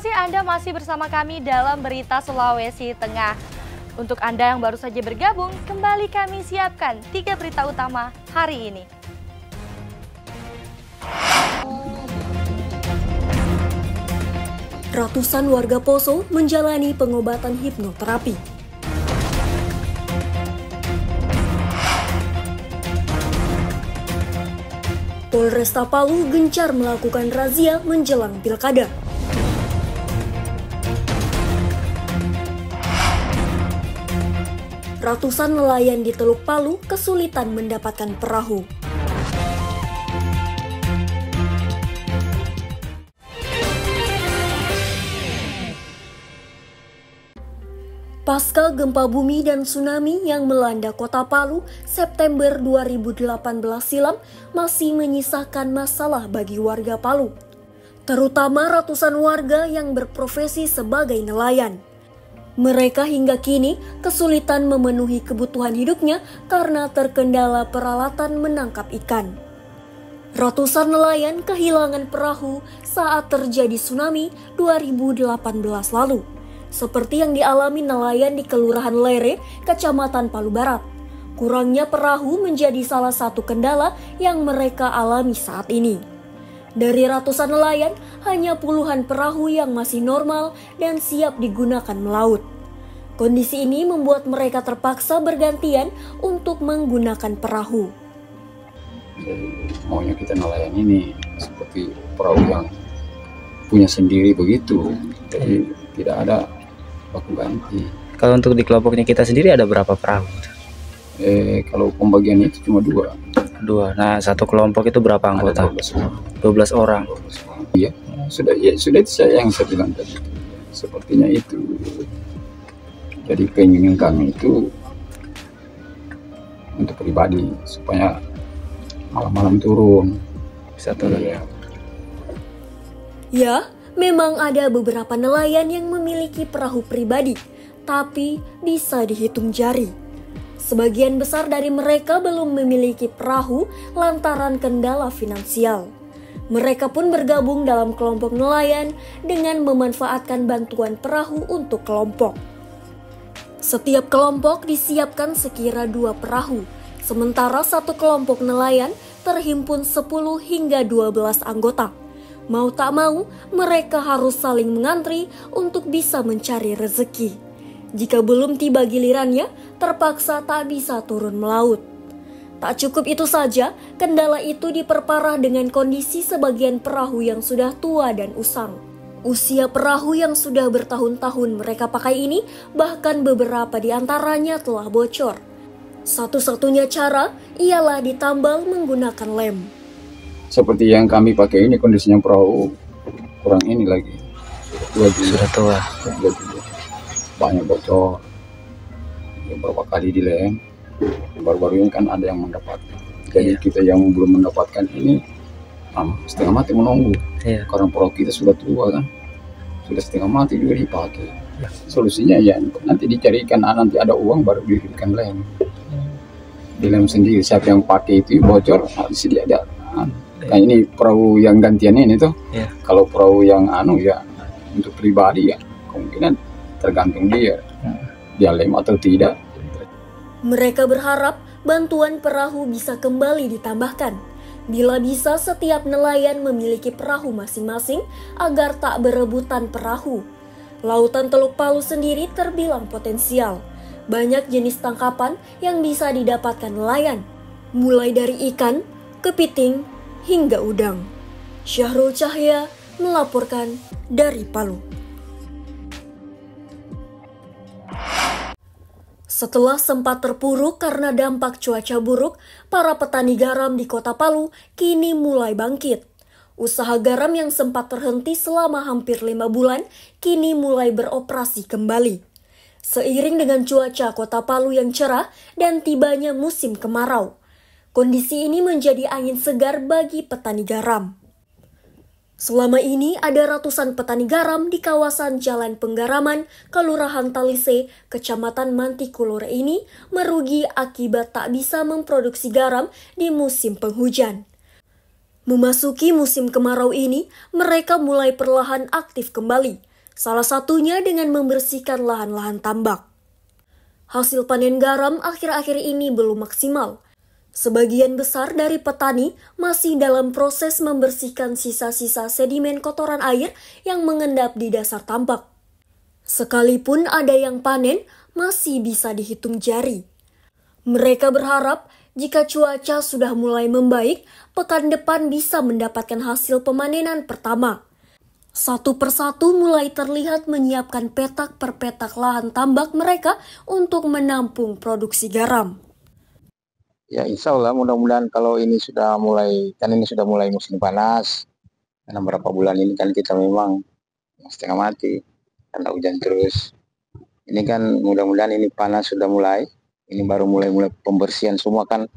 kasih Anda masih bersama kami dalam Berita Sulawesi Tengah. Untuk Anda yang baru saja bergabung, kembali kami siapkan 3 berita utama hari ini. Ratusan warga Poso menjalani pengobatan hipnoterapi. Polresta Palu gencar melakukan razia menjelang pilkada. Ratusan nelayan di Teluk Palu kesulitan mendapatkan perahu. Pasca gempa bumi dan tsunami yang melanda kota Palu September 2018 silam masih menyisakan masalah bagi warga Palu, terutama ratusan warga yang berprofesi sebagai nelayan. Mereka hingga kini kesulitan memenuhi kebutuhan hidupnya karena terkendala peralatan menangkap ikan. Ratusan nelayan kehilangan perahu saat terjadi tsunami 2018 lalu, seperti yang dialami nelayan di Kelurahan Lere, Kecamatan Palu Barat. Kurangnya perahu menjadi salah satu kendala yang mereka alami saat ini. Dari ratusan nelayan, hanya puluhan perahu yang masih normal dan siap digunakan melaut. Kondisi ini membuat mereka terpaksa bergantian untuk menggunakan perahu. Jadi, maunya kita nelayan ini seperti perahu yang punya sendiri begitu. Jadi tidak ada baku ganti. Kalau untuk di kelompoknya kita sendiri ada berapa perahu? Kalau pembagian itu cuma dua. Nah, satu kelompok itu berapa anggota? 12 orang. Iya, sudah itu saya yang saya bilang tadi. Sepertinya itu. Jadi keinginan kami itu untuk pribadi supaya malam-malam turun. Bisa turun ya. Ya, memang ada beberapa nelayan yang memiliki perahu pribadi, tapi bisa dihitung jari. Sebagian besar dari mereka belum memiliki perahu lantaran kendala finansial. Mereka pun bergabung dalam kelompok nelayan dengan memanfaatkan bantuan perahu untuk kelompok. Setiap kelompok disiapkan sekira 2 perahu, sementara satu kelompok nelayan terhimpun 10 hingga 12 anggota. Mau tak mau, mereka harus saling mengantri untuk bisa mencari rezeki. Jika belum tiba gilirannya, terpaksa tak bisa turun melaut. Tak cukup itu saja, kendala itu diperparah dengan kondisi sebagian perahu yang sudah tua dan usang. Usia perahu yang sudah bertahun-tahun mereka pakai ini, bahkan beberapa di antaranya telah bocor. Satu-satunya cara ialah ditambal menggunakan lem. Seperti yang kami pakai ini kondisinya perahu kurang ini lagi. Sudah tua. Banyak bocor. Beberapa kali dilem. Baru-baru ini kan ada yang mendapatkan. Jadi kita yang belum mendapatkan ini setengah mati menunggu. Karena perahu kita sudah tua kan. Sudah setengah mati juga dipakai. Solusinya ya nanti dicarikan, nanti ada uang baru diberikan lem. Dilem sendiri, siapa yang pakai itu bocor, disini ada. Nah ini perahu yang gantian ini tuh. Kalau perahu yang ya untuk pribadi ya kemungkinan tergantung dia lem atau tidak. Mereka berharap bantuan perahu bisa kembali ditambahkan. Bila bisa setiap nelayan memiliki perahu masing-masing agar tak berebutan perahu. Lautan Teluk Palu sendiri terbilang potensial. Banyak jenis tangkapan yang bisa didapatkan nelayan, mulai dari ikan, kepiting, hingga udang. Syahrul Cahya melaporkan dari Palu. Setelah sempat terpuruk karena dampak cuaca buruk, para petani garam di kota Palu kini mulai bangkit. Usaha garam yang sempat terhenti selama hampir 5 bulan kini mulai beroperasi kembali. Seiring dengan cuaca kota Palu yang cerah dan tibanya musim kemarau, kondisi ini menjadi angin segar bagi petani garam. Selama ini ada ratusan petani garam di kawasan Jalan Penggaraman, Kelurahan Talise, Kecamatan Mantikulore ini merugi akibat tak bisa memproduksi garam di musim penghujan. Memasuki musim kemarau ini, mereka mulai perlahan aktif kembali. Salah satunya dengan membersihkan lahan-lahan tambak. Hasil panen garam akhir-akhir ini belum maksimal. Sebagian besar dari petani masih dalam proses membersihkan sisa-sisa sedimen kotoran air yang mengendap di dasar tambak. Sekalipun ada yang panen, masih bisa dihitung jari. Mereka berharap jika cuaca sudah mulai membaik, pekan depan bisa mendapatkan hasil pemanenan pertama. Satu persatu mulai terlihat menyiapkan petak per petak lahan tambak mereka untuk menampung produksi garam. Ya insya Allah mudah-mudahan kalau ini sudah mulai, kan ini sudah mulai musim panas. Karena beberapa bulan ini kan kita memang setengah mati karena hujan terus. Ini kan mudah-mudahan ini panas sudah mulai. Ini baru mulai pembersihan semua kan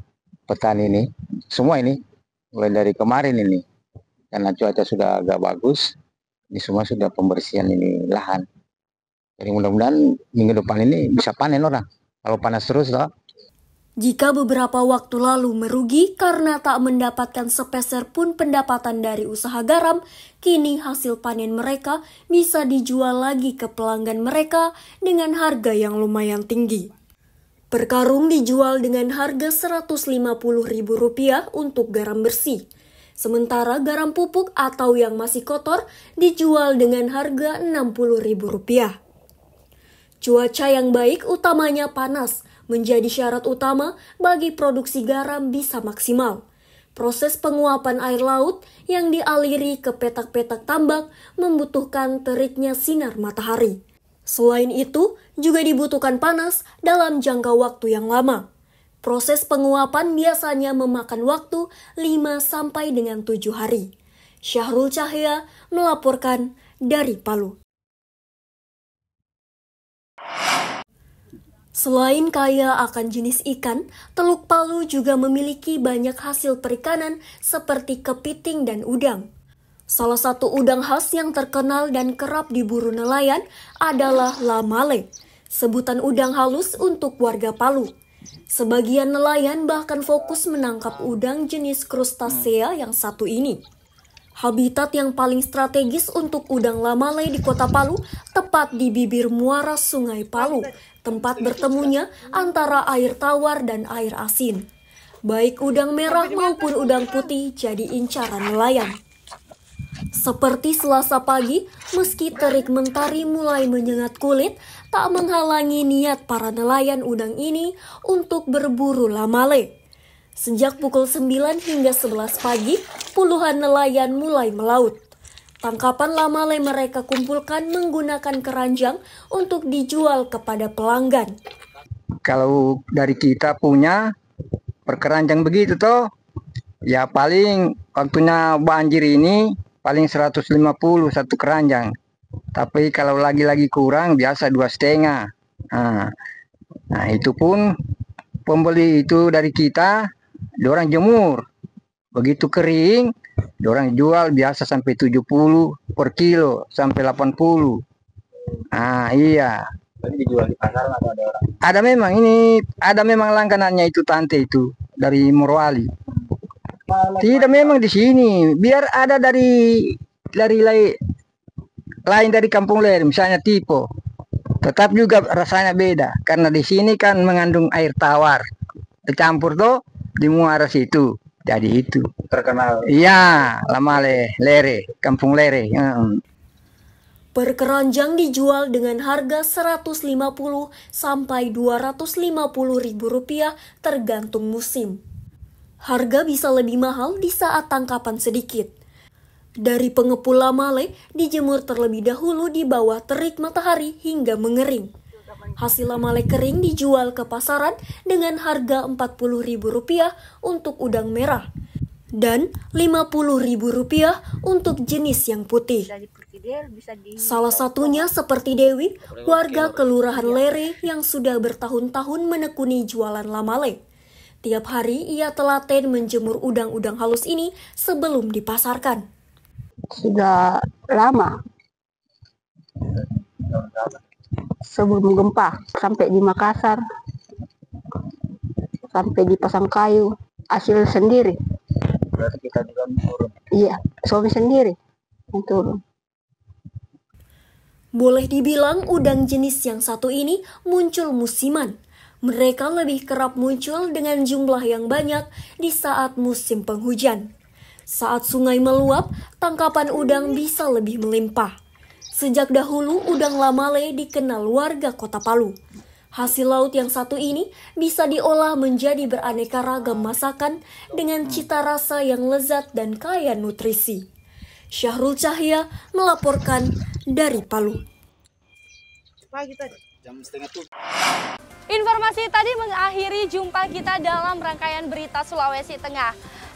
petani ini. Semua ini mulai dari kemarin ini. Karena cuaca sudah agak bagus. Ini semua sudah pembersihan ini lahan. Jadi mudah-mudahan minggu depan ini bisa panen orang. Kalau panas terus lah. Jika beberapa waktu lalu merugi karena tak mendapatkan sepeser pun pendapatan dari usaha garam, kini hasil panen mereka bisa dijual lagi ke pelanggan mereka dengan harga yang lumayan tinggi. Per karung dijual dengan harga Rp150.000 untuk garam bersih. Sementara garam pupuk atau yang masih kotor dijual dengan harga Rp60.000. Cuaca yang baik, utamanya panas, menjadi syarat utama bagi produksi garam bisa maksimal. Proses penguapan air laut yang dialiri ke petak-petak tambak membutuhkan teriknya sinar matahari. Selain itu, juga dibutuhkan panas dalam jangka waktu yang lama. Proses penguapan biasanya memakan waktu 5-7 hari. Syahrul Cahya melaporkan dari Palu. Selain kaya akan jenis ikan, Teluk Palu juga memiliki banyak hasil perikanan seperti kepiting dan udang. Salah satu udang khas yang terkenal dan kerap diburu nelayan adalah lamale, sebutan udang halus untuk warga Palu. Sebagian nelayan bahkan fokus menangkap udang jenis krustasea yang satu ini. Habitat yang paling strategis untuk udang lamale di Kota Palu tepat di bibir muara Sungai Palu, tempat bertemunya antara air tawar dan air asin. Baik udang merah maupun udang putih jadi incaran nelayan. Seperti Selasa pagi, meski terik mentari mulai menyengat kulit, tak menghalangi niat para nelayan udang ini untuk berburu lamale. Sejak pukul 9 hingga 11 pagi, puluhan nelayan mulai melaut. Tangkapan lamale mereka kumpulkan menggunakan keranjang untuk dijual kepada pelanggan. Kalau dari kita punya perkeranjang begitu toh, ya paling waktunya banjir ini paling 150 satu keranjang. Tapi kalau lagi-lagi kurang biasa 2,5. Nah itu pun pembeli itu dari kita, diorang jemur. Begitu kering, diorang jual biasa sampai 70 per kilo, sampai 80. Iya. Ini dijual di pasar atau ada orang? Ada memang langganannya itu tante itu dari Morowali. Tidak memang di sini, biar ada dari lain dari Kampung Ler, misalnya Tipo. Tetap juga rasanya beda karena di sini kan mengandung air tawar. Dicampur tuh di muara situ. Jadi itu Terkenal. iya, lamale, lere, Kampung Lere. Per keranjang dijual dengan harga Rp150 sampai Rp250.000 tergantung musim. Harga bisa lebih mahal di saat tangkapan sedikit. Dari pengepul lamale dijemur terlebih dahulu di bawah terik matahari hingga mengering. Hasil lamale kering dijual ke pasaran dengan harga Rp40.000 untuk udang merah dan Rp50.000 untuk jenis yang putih. Salah satunya seperti Dewi, warga Kelurahan Lere yang sudah bertahun-tahun menekuni jualan lamale. Tiap hari ia telaten menjemur udang-udang halus ini sebelum dipasarkan. Sudah lama. Sebelum gempa, sampai di Makassar, sampai di Pasangkayu, hasil sendiri. Berarti kita juga turun. Iya, suami sendiri yang turun. Boleh dibilang udang jenis yang satu ini muncul musiman. Mereka lebih kerap muncul dengan jumlah yang banyak di saat musim penghujan. Saat sungai meluap, tangkapan udang bisa lebih melimpah. Sejak dahulu, udang lamale dikenal warga Kota Palu. Hasil laut yang satu ini bisa diolah menjadi beraneka ragam masakan dengan cita rasa yang lezat dan kaya nutrisi. Syahrul Cahya melaporkan dari Palu. Informasi tadi mengakhiri jumpa kita dalam rangkaian berita Sulawesi Tengah.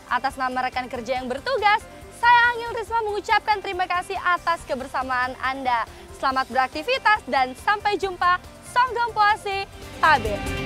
Atas nama rekan kerja yang bertugas, saya Angel Risma mengucapkan terima kasih atas kebersamaan Anda. Selamat beraktivitas dan sampai jumpa. Songdong Puasi, Tabir.